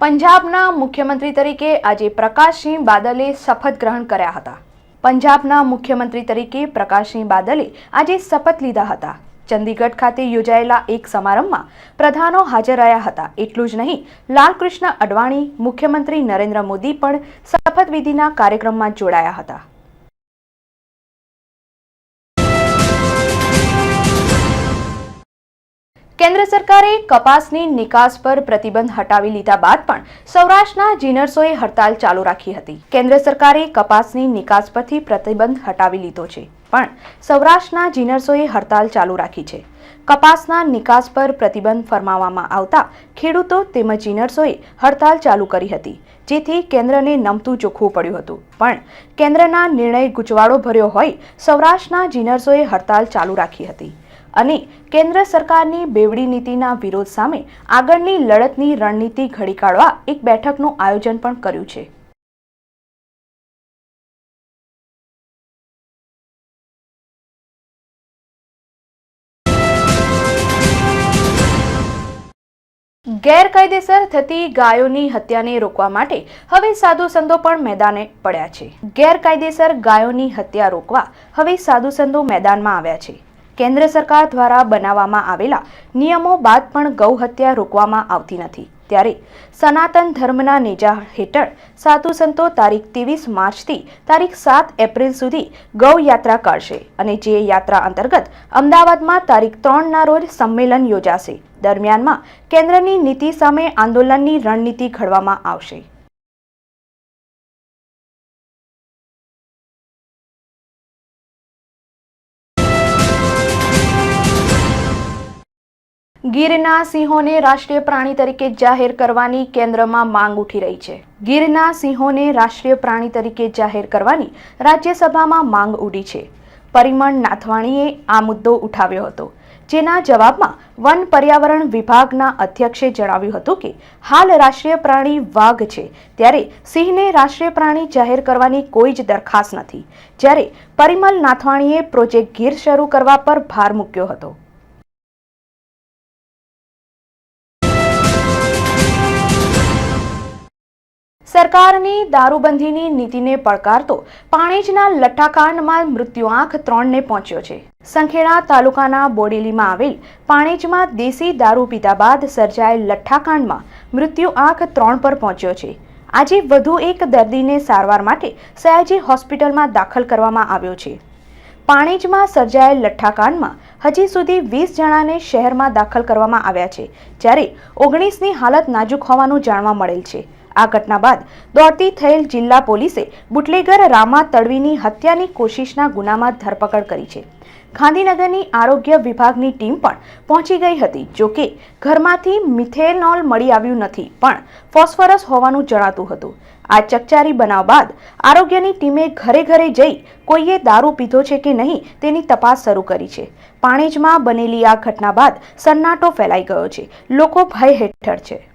પંજાબના મુખ્યમંત્રી તરીકે આજે પ્રકાશસિંહ બાદલે શપથ ગ્રહણ કર્યા હતા। પંજાબના મુખ્યમંત્રી તરીકે પ્રકાશસિંહ બાદલે આજે શપથ લીધા હતા। ચંદીગઢ ખાતે યોજાયેલા એક સમારંભમાં પ્રધાનો હાજર રહ્યા હતા। એટલું જ નહીં, લાલકૃષ્ણ અડવાણી, મુખ્યમંત્રી નરેન્દ્ર મોદી પણ શપથવિધિના કાર્યક્રમમાં જોડાયા હતા। કેન્દ્ર સરકારે કપાસની નિકાસ પર પ્રતિબંધ હટાવી લીધા બાદ પણ સૌરાષ્ટ્રના જીનર્સોએ હડતાલ ચાલુ રાખી હતી। કેન્દ્ર સરકારે કપાસની નિકાસ પરથી પ્રતિબંધ હટાવી લીધો છે, પણ સૌરાષ્ટ્રના જીનર્સોએ હડતાલ ચાલુ રાખી છે। કપાસના નિકાસ પર પ્રતિબંધ ફરમાવવામાં આવતા ખેડૂતો તેમજ જીનર્સોએ હડતાલ ચાલુ કરી હતી, જેથી કેન્દ્રને નમતું જોખવું પડ્યું હતું। પણ કેન્દ્રના નિર્ણય ગૂંચવાડો ભર્યો હોય સૌરાષ્ટ્રના જીનર્સોએ હડતાલ ચાલુ રાખી હતી અને કેન્દ્ર સરકારની બેવડી નીતિના વિરોધ સામે આગળની લડતની રણનીતિ ઘડી કાઢવા એક બેઠકનું આયોજન પણ કર્યું છે। ગેરકાયદેસર થતી ગાયોની હત્યાને રોકવા માટે હવે સાધુ સંતો પણ મેદાને પડ્યા છે। ગેરકાયદેસર ગાયોની હત્યા રોકવા હવે સાધુ સંતો મેદાનમાં આવ્યા છે। કેન્દ્ર સરકાર દ્વારા બનાવવામાં આવેલા નિયમો બાદ પણ ગૌ હત્યા રોકવામાં આવતી નથી, ત્યારે સનાતન ધર્મના નેજા હેઠળ સાધુ સંતો તારીખ 23 માર્ચથી તારીખ 7 એપ્રિલ સુધી ગૌ યાત્રા કાઢશે અને જે યાત્રા અંતર્ગત અમદાવાદમાં તારીખ 3ના રોજ સંમેલન યોજાશે। દરમિયાનમાં કેન્દ્રની નીતિ સામે આંદોલનની રણનીતિ ઘડવામાં આવશે। ગીરના સિંહોને રાષ્ટ્રીય પ્રાણી તરીકે જાહેર કરવાની કેન્દ્રમાં માંગ ઉઠી રહી છે। ગીરના સિંહોને રાષ્ટ્રીય પ્રાણી તરીકે જાહેર કરવાની રાજ્યસભામાં માંગ ઉઠી છે। પરિમળ નાથવાણીએ આ મુદ્દો ઉઠાવ્યો હતો, જેના જવાબમાં વન પર્યાવરણ વિભાગના અધ્યક્ષે જણાવ્યું હતું કે હાલ રાષ્ટ્રીય પ્રાણી વાઘ છે, ત્યારે સિંહને રાષ્ટ્રીય પ્રાણી જાહેર કરવાની કોઈ જ દરખાસ્ત નથી। જ્યારે પરિમળ નાથવાણીએ પ્રોજેક્ટ ગીર શરૂ કરવા પર ભાર મૂક્યો હતો। સરકારની દારૂબંધીની નીતિને પડકારતો પાણેજના લઠ્ઠાકાંડમાં મૃત્યુઆંક 3ને પહોંચ્યો છે। સંખેડા તાલુકાના બોડેલીમાં આવેલ પાણેજમાં દેશી દારૂ પીધા બાદ સર્જાયેલ લઠ્ઠાકાંડમાં મૃત્યુઆંક 3 પર પહોંચ્યો છે। આજે વધુ એક દર્દીને સારવાર માટે સયાજી હોસ્પિટલમાં દાખલ કરવામાં આવ્યો છે। પાણેજમાં સર્જાયેલ લઠ્ઠાકાંડમાં હજી સુધી 20 જણાને શહેરમાં દાખલ કરવામાં આવ્યા છે, જ્યારે 19ની હાલત નાજુક હોવાનું જાણવા મળેલ છે। આ ઘટના બાદ દોડતી થયેલ જિલ્લા પોલીસે બુટલેગર રામા તડવીની હત્યાની કોશિશના ગુનામાં ધરપકડ કરી છે। ગાંધીનગરની આરોગ્ય વિભાગની ટીમ પણ પહોંચી ગઈ હતી, જોકે ઘરમાંથી મિથેનોલ મળી આવ્યું નથી, પણ ફોસ્ફરસ હોવાનું જણાતું હતું। આ ચકચારી બનાવ બાદ આરોગ્યની ટીમે ઘરે ઘરે જઈ કોઈએ દારૂ પીધો છે કે નહીં તેની તપાસ શરૂ કરી છે। પાણેજમાં બનેલી આ ઘટના બાદ સન્નાટો ફેલાઈ ગયો છે, લોકો ભય હેઠળ છે।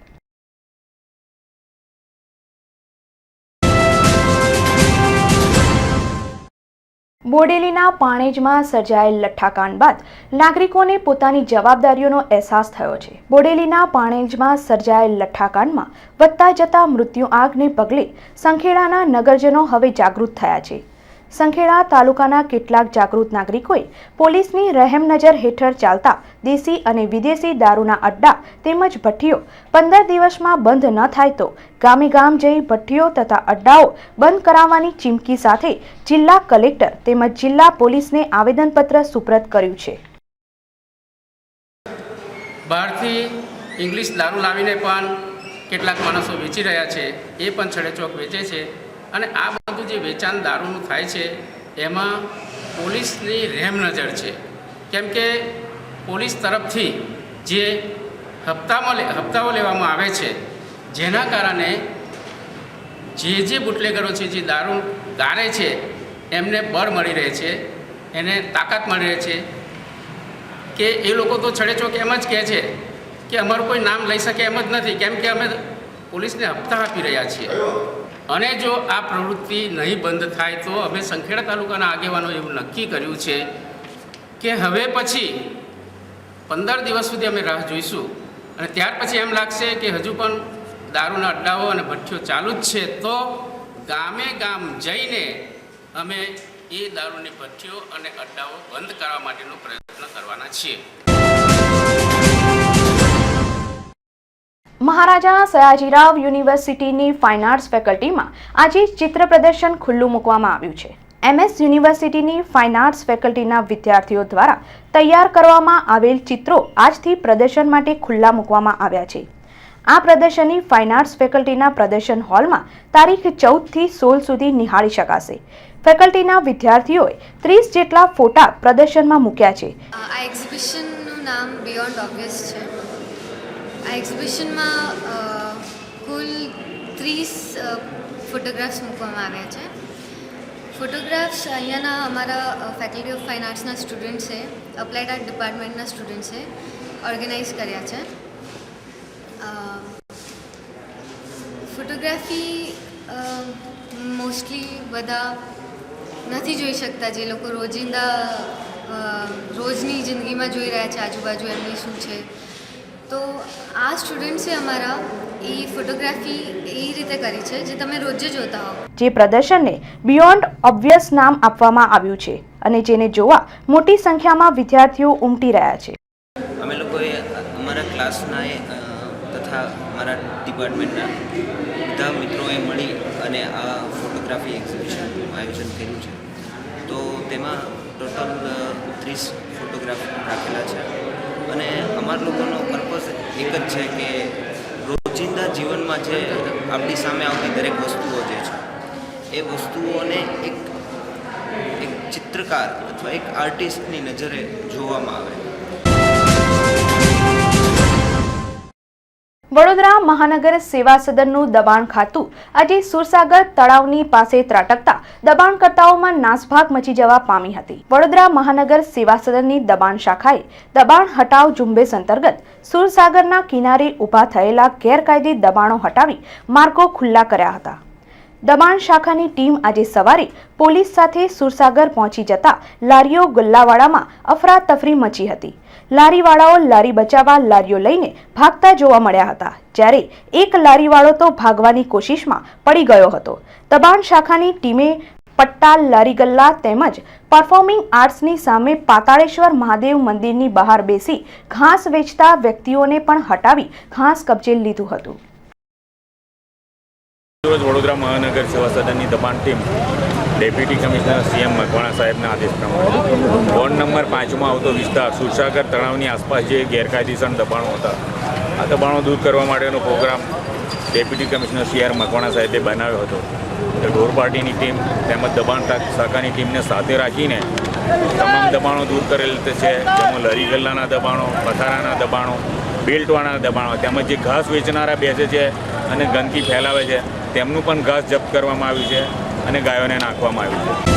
બોડેલીના પાણેજમાં સર્જાયેલ લઠ્ઠાકાંડ બાદ નાગરિકોને પોતાની જવાબદારીઓનો અહેસાસ થયો છે। બોડેલીના પાણેજમાં સર્જાયેલ લઠ્ઠાકાંડમાં વધતા જતા મૃત્યુઆંકને પગલે સંખેડાના નગરજનો હવે જાગૃત થયા છે। સંખેડા તાલુકાના કેટલાક જાગૃત નાગરિકોએ પોલીસની રહેમ નજર હેઠળ ચાલતા દેશી અને વિદેશી દારૂના અડ્ડા તેમજ ભઠ્ઠીઓ 15 દિવસમાં બંધ ન થાય તો ગામે ગામ જઈ ભઠ્ઠીઓ તથા અડ્ડાઓ બંધ કરાવવાની ચીમકી સાથે જિલ્લા કલેક્ટર તેમજ જિલ્લા પોલીસને આવેદનપત્ર સુપ્રત કર્યું છે। બહારથી ઇંગ્લિશ દારૂ લાવીને પણ કેટલાક માણસો વેચી રહ્યા છે, એ પણ છડેચોક વેચે છે અને આ બધું જે વેચાણ દારૂનું થાય છે એમાં પોલીસની રહેમ નજર છે, કેમ કે પોલીસ તરફથી જે હપ્તાઓ લેવામાં આવે છે, જેના કારણે જે બુટલેગરો છે, જે દારૂ ગારે છે એમને બળ મળી રહે છે, એને તાકાત મળી રહે છે કે એ લોકો તો છડેચોક એમ જ કહે છે કે અમારું કોઈ નામ લઈ શકે એમ જ નથી, કેમ કે અમે પોલીસને હપ્તા આપી રહ્યા છીએ। અને જો આ પ્રવૃત્તિ નહીં બંધ થાય તો અમે સંખેડા તાલુકાના આગેવાનો એવું નક્કી કર્યું છે કે હવે પછી 15 દિવસ સુધી અમે રાહ જોઈશું અને ત્યાર પછી એમ લાગશે કે હજુ પણ દારૂના અડ્ડાઓ અને ભઠ્ઠીઓ ચાલુ જ છે, તો ગામે ગામ જઈને અમે એ દારૂની ભઠ્ઠીઓ અને અડ્ડાઓ બંધ કરવા માટેનો પ્રયત્ન કરવાના છીએ. મહારાજા સયાજીરાવ યુનિવર્સિટીની ફાઇન આર્ટ્સ ફેકલ્ટીમાં આજે ચિત્ર પ્રદર્શન ખુલ્લું મૂકવામાં આવ્યું છે. MS યુનિવર્સિટીની ફાઇન આર્ટ્સ ફેકલ્ટીના વિદ્યાર્થીઓ દ્વારા તૈયાર કરવામાં આવેલ ચિત્રો આજથી પ્રદર્શન માટે ખુલ્લા મૂકવામાં આવ્યા છે. આ પ્રદર્શનની ફાઇન આર્ટ્સ ફેકલ્ટીના પ્રદર્શન હોલમાં તારીખ 14 થી 16 સુધી નિહાળી શકાશે. ફેકલ્ટીના વિદ્યાર્થીઓએ 30 જેટલા ફોટા પ્રદર્શનમાં મૂક્યા છે. આ એક્ઝિબિશનનું નામ બિયોન્ડ ઓબ્વિયસ છે. આ એક્ઝિબિશનમાં કુલ 30 ફોટોગ્રાફ્સ મૂકવામાં આવ્યા છે. ફોટોગ્રાફ્સ અહીંયાના અમારા ફેકલ્ટી ઓફ ફાઇન આર્ટ્સના સ્ટુડન્ટ્સે, અપ્લાઇડ આર્ટ ડિપાર્ટમેન્ટના સ્ટુડન્ટ્સે ઓર્ગેનાઇઝ કર્યા છે. ફોટોગ્રાફી મોસ્ટલી બધા નથી જોઈ શકતા, જે લોકો રોજની જિંદગીમાં જોઈ રહ્યા છે આજુબાજુ એમની શું છે. તો આ સ્ટુડન્ટ્સે અમારા એ ફોટોગ્રાફી એ રીતે કરી છે જે તમે રોજ જોતા હો. જે પ્રદર્શનને બિયોન્ડ ઓબ્વિયસ નામ આપવામાં આવ્યું છે અને જેને જોવા મોટી સંખ્યામાં વિદ્યાર્થીઓ ઉમટી રહ્યા છે. અમે લોકોએ અમારા ક્લાસના તથા અમારા ડિપાર્ટમેન્ટના બધા મિત્રોએ મળી અને આ ફોટોગ્રાફી એક્ઝિબિશનનું આયોજન કર્યું છે. તો તેમાં ટોટલ 30 ફોટોગ્રાફ રાખેલા છે અને અમારા લોકોનો પર્પઝ એક જ છે કે રોજિંદા જીવનમાં જે આપણી સામે આવતી દરેક વસ્તુઓ જે છે એ વસ્તુઓને એક ચિત્રકાર અથવા એક આર્ટિસ્ટની નજરે જોવામાં આવે. વડોદરા મહાનગર સેવા સદનનું દબાણ ખાતું આજે સુરસાગર તળાવની પાસે ત્રાટકતા દબાણકર્તાઓમાં નાસભાગ મચી જવા પામી હતી. વડોદરા મહાનગર સેવા સદનની દબાણ શાખાએ દબાણ હટાવ ઝુંબેશ અંતર્ગત સુરસાગરના કિનારે ઊભા થયેલા ગેરકાયદે દબાણો હટાવી માર્ગો ખુલ્લા કર્યા હતા. દબાણ શાખાની ટીમ આજે સવારે પોલીસ સાથે સુરસાગર પહોંચી જતા લારીઓ ગલ્લાવાડામાં અફરાતફરી મચી હતી. લારીવાળાઓ લારી બચાવવા લારીઓ લઈને ભાગતા જોવા મળ્યા હતા, જ્યારે એક લારીવાળો તો ભાગવાની કોશિશમાં પડી ગયો હતો. દબાણ શાખાની ટીમે પટ્ટા, લારી ગલ્લા તેમજ પરફોર્મિંગ આર્ટ્સની સામે પાતાળેશ્વર મહાદેવ મંદિરની બહાર બેસી ઘાસ વેચતા વ્યક્તિઓને પણ હટાવી ઘાસ કબજે લીધું હતું. વડોદરા મહાનગર સેવા સદનની દબાણ team deputy commissioner CM Makwana સાહેબના આદેશ પ્રમાણે વોર્ડ નંબર 5માં આવતો વિસ્તાર સુરસાગર તળાવની આસપાસ જે ગેરકાયદેસર દબાણો હતા, આ દબાણો દૂર કરવા માટેનો program deputy commissioner CR Makwana સાહેબે બનાવ્યો હતો. ઢોર પાર્ટીની ટીમ તેમજ દબાણ શાખાની ટીમને સાથે રાખીને તમામ દબાણો દૂર કરેલ છે, જેમાં લરી ગલ્લાના દબાણો, પથારાના દબાણો, બેલ્ટવાળાના દબાણો તેમજ જે ઘાસ વેચનારા બેસે છે અને ગંદકી ફેલાવે છે તેમનું પણ ઘાસ જપ્ત કરવામાં આવ્યું છે અને ગાયોને નાખવામાં આવ્યું છે.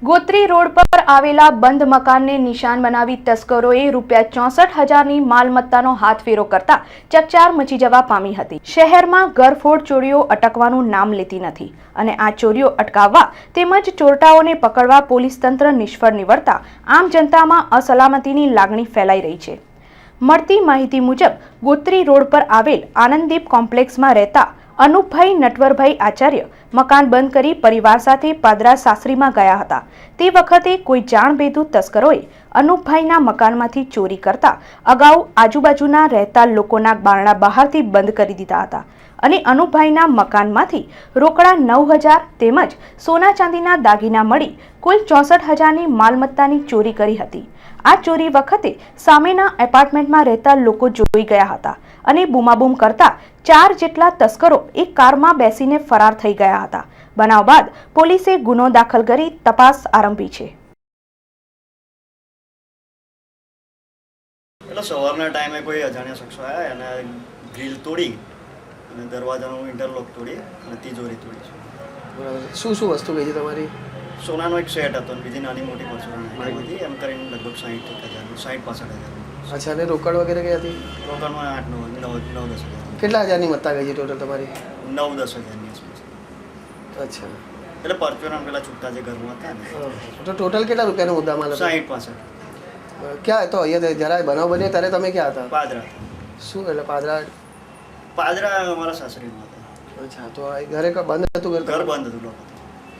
ગોત્રી રોડ પર આવેલા બંધ મકાનને નિશાન બનાવી તસ્કરોએ ₹64,000ની માલમત્તાનો હાથફેરો કરતા ચકચાર મચી જવા પામી હતી. શહેરમાં ગરફોડ ચોરીઓ અટકવાનું નામ લેતી નથી અને આ ચોરીઓ અટકાવવા તેમજ ચોરટાઓને પકડવા પોલીસ તંત્ર નિષ્ફળ નીવડતા આમ જનતામાં અસલામતીની લાગણી ફેલાઈ રહી છે. મળતી માહિતી મુજબ ગોત્રી રોડ પર આવેલ આનંદદીપ કોમ્પ્લેક્સમાં રહેતા અનુપભાઈ નટવરભાઈ આચાર્ય મકાન બંધ કરી પરિવાર સાથે પાદરા સાસરીમાં ગયા હતા. તે વખતે કોઈ જાણબેધુ તસ્કરોએ અનુપભાઈના મકાનમાંથી ચોરી કરતા અગાઉ આજુબાજુના રહેતા લોકોના બારણા બહારથી બંધ કરી દીધા હતા અને અનુપભાઈના મકાનમાંથી રોકડા 9,000 તેમજ સોના ચાંદીના દાગીના મળી કુલ 64,000ની માલમત્તાની ચોરી કરી હતી. આ ચોરી વખતે સામેના એપાર્ટમેન્ટમાં રહેતા લોકો જોઈ ગયા હતા અને બૂમાબૂમ કરતા 4 જેટલા તસ્કરો એક કારમાં બેસીને ફરાર થઈ ગયા હતા. બનાવ બાદ પોલીસે ગુનો દાખલ કરી તપાસ આરંભી છે. એટલે સવારના ટાઈમે કોઈ અજાણ્યા શખ્સો આવ્યા અને ગ્રીલ તોડી અને દરવાજાનું ઇન્ટરલોક તોડી અને તિજોરી તોડી છે. બરાબર. શું શું વસ્તુ ગઈ છે તમારી? સોનાનો એક સેટ હતો અને બીજી નાની મોટી પરચુરણ હતી, એમ કરીને લગભગ 60,000 અચ્છા, અને રોકડ વગેરે ગઈ હતી? રોકડમાં 8-9-10 હજાર. કેટલા હજારની મત્તા ગઈ છે ટોટલ તમારી? 9-10 હજારની આસપાસ. અચ્છા, એટલે પરચુરણ પેલા છૂટા જે ઘરમાં હતા ને. તો ટોટલ કેટલા રૂપિયાનો મુદ્દામાલ હતો? 60-65. ક્યાં હતો? અહીંયા જ્યારે બનાવ બન્યો ત્યારે તમે ક્યાં હતા? પાદરા. શું એટલે પાદરા? પાદરા અમારા સાસરીમાં હતા. અચ્છા, તો આ ઘરે બંધ હતું? ઘર બંધ હતું લોકો.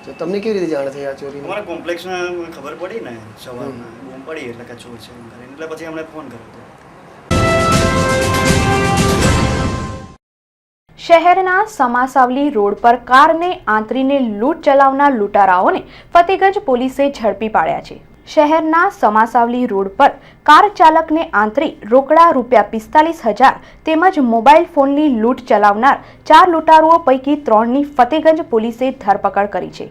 તો તમને કેવી રીતે જાણ થઈ આ ચોરીની? અમારા કોમ્પ્લેક્સમાં ખબર પડી ને સવારમાં બૂમ પડી એટલે કે ચોર છે એમ કરીને, એટલે પછી અમને ફોન કર્યો હતો. શહેરના સમાસાવલી રોડ પર કારને આંતરીને લૂંટ ચલાવનાર લૂંટારાઓને ફતેગંજ પોલીસે ઝડપી પાડ્યા છે. શહેરના સમાસાવલી રોડ પર કાર ચાલકને આંતરી રોકડા ₹45,000 તેમજ મોબાઈલ ફોનની લૂંટ ચલાવનાર 4 લૂંટારુઓ પૈકી 3ની ફતેગંજ પોલીસે ધરપકડ કરી છે.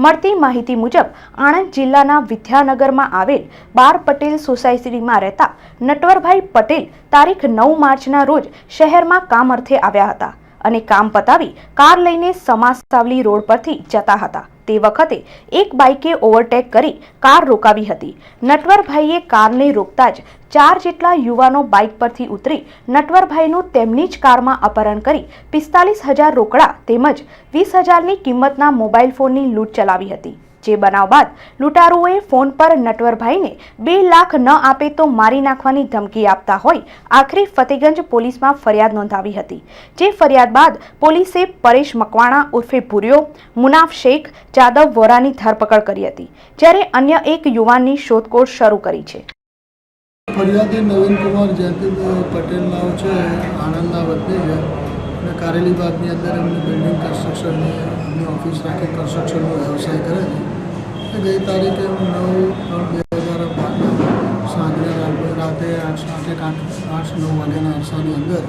મળતી માહિતી મુજબ આણંદ જિલ્લાના વિદ્યાનગરમાં આવેલ બાર પટેલ સોસાયટીમાં રહેતા નટવરભાઈ પટેલ તારીખ 9 માર્ચના રોજ શહેરમાં કામ અર્થે આવ્યા હતા અને કામ પતાવી કાર લઈને સમાસાવલી રોડ પરથી જતા હતા. તે વખતે એક બાઇકે ઓવરટેક કરી કાર રોકાવી હતી. નટવરભાઈએ કારને રોકતા જ 4 જેટલા યુવાનો બાઇક પરથી ઉતરી નટવરભાઈનું તેમની જ કારમાં અપહરણ કરી 45,000 રોકડા તેમજ 20,000ની કિંમતના મોબાઈલ ફોનની લૂંટ ચલાવી હતી. જે બનાવ બાદ લૂંટારુઓએ ફોન પર નટવરભાઈને 2 લાખ ન આપે તો મારી નાખવાની ધમકી આપતા હોય આખરે ફતેગંજ પોલીસમાં ફરિયાદ નોંધાવી હતી. જે ફરિયાદ બાદ પોલીસે પરેશ મકવાણા ઉર્ફે ભૂરિયો, મુનાફ શેખ, જાદવ વોરાની ધરપકડ કરી હતી, જ્યારે અન્ય એક યુવાનની શોધખોળ શરૂ કરી છે. ફરિયાદી નવીન કુમાર જયંતિભાઈ પટેલ નામ છે, આણંદના વતની છે અને કારેલી બાગની અંદર એમની બિલ્ડિંગ કન્સ્ટ્રક્શનની એમની ઓફિસ રાખી કન્સ્ટ્રક્શનનો વ્યવસાય કરે છે. ગઈ તારીખે 9/3/2015 સાંજે રાતે 8-9 વાગ્યાના અરસાની અંદર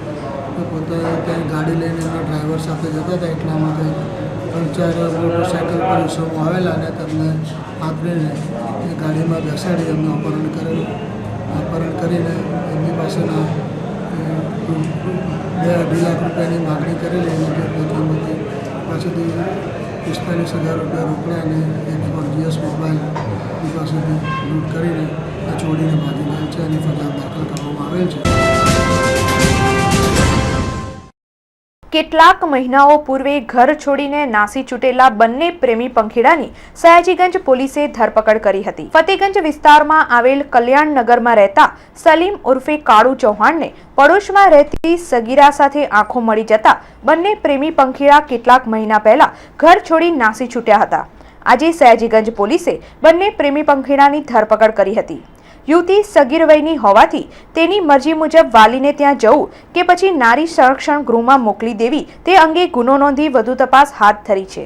પોતે ત્યાં ગાડી લઈને એમના ડ્રાઈવર સાથે જતા હતા. એટલામાં કંઈ 3-4 મોટરસાઇકલ પર ઈસમો આવેલા અને તેમને આંતરીને એ ગાડીમાં બેસાડી એમનું અપહરણ કરેલું. અપહરણ કરીને એમની પાસેના 2-2.5 લાખ રૂપિયાની માગણી કરેલી અને તેમાંથી પાસેથી 45,000 રૂપિયા રોકડા અને એક GS મોબાઈલ પાસેથી લૂંટ કરીને આ ચોરીને ભાગી ગયેલ છે અને ફરિયાદ દાખલ કરવામાં આવેલ છે. કેટલાક મહિનાઓ પૂર્વે ઘર છોડીને નાસી છૂટેલા બંને પ્રેમી પંખીડાની સયાજીગંજ પોલીસે ધરપકડ કરી હતી. ફતેગંજ વિસ્તારમાં આવેલ કલ્યાણનગરમાં રહેતા સલીમ ઉર્ફે કાળુ ચૌહાણને પડોશમાં રહેતી સગીરા સાથે આંખો મળી જતા બંને પ્રેમી પંખીડા કેટલાક મહિના પહેલા ઘર છોડી નાસી છૂટ્યા હતા. આજે સયાજીગંજ પોલીસે બંને પ્રેમી પંખીડાની ધરપકડ કરી હતી. યુવતી સગીર વયની હોવાથી તેની મરજી મુજબ વાલીને ત્યાં જવું કે પછી નારી સંરક્ષણ ગૃહમાં મોકલી દેવી તે અંગે ગુનો નોંધી વધુ તપાસ હાથ ધરી છે.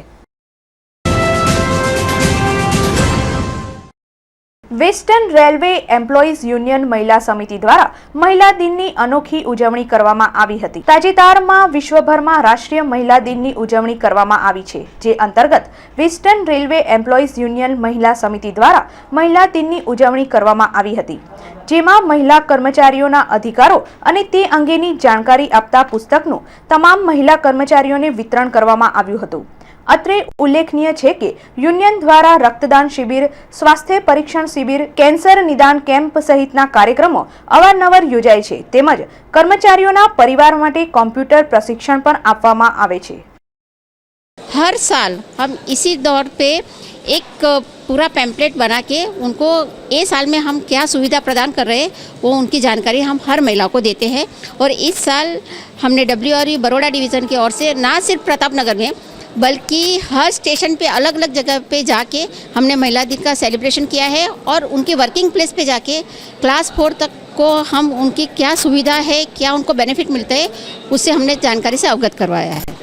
વેસ્ટર્ન રેલવે એમ્પ્લોઈઝ યુનિયન મહિલા સમિતિ દ્વારા મહિલા દિનની અનોખી ઉજવણી કરવામાં આવી હતી. તાજેતરમાં વિશ્વભરમાં રાષ્ટ્રીય મહિલા દિનની ઉજવણી કરવામાં આવી છે, જે અંતર્ગત વેસ્ટર્ન રેલવે એમ્પ્લોઈઝ યુનિયન મહિલા સમિતિ દ્વારા મહિલા દિનની ઉજવણી કરવામાં આવી હતી, જેમાં મહિલા કર્મચારીઓના અધિકારો અને તે અંગેની જાણકારી આપતા પુસ્તકનું તમામ મહિલા કર્મચારીઓને વિતરણ કરવામાં આવ્યું હતું. અત્રે ઉલ્લેખનીય છે કે યુનિયન દ્વારા રક્તદાન શિબિર, સ્વાસ્થ્ય પરીક્ષણ શિબિર, કેન્સર નિદાન કેમ્પ સહિતના કાર્યક્રમો અવારનવાર યોજાય છે. તેમજ કર્મચારીઓના પરિવાર માટે કોમ્પ્યુટર પ્રશિક્ષણ પણ આપવામાં આવે છે. हर साल हम इसी दौर पे एक पूरा पैम्पलेट बना के उनको ये साल में हम क्या सुविधा प्रदान कर रहे हैं वो उनकी जानकारी हम हर महिला को देते हैं. और इस साल हमने WRE बड़ौदा डिवीज़न की ओर से ना सिर्फ प्रतापनगर में बल्कि हर स्टेशन पे अलग अलग जगह पे जाके हमने महिला दिन का सेलिब्रेशन किया है. और उनके वर्किंग प्लेस पे जाके क्लास 4 तक को हम उनकी क्या सुविधा है, क्या उनको बेनिफिट मिलता है, उससे हमने जानकारी से अवगत करवाया है.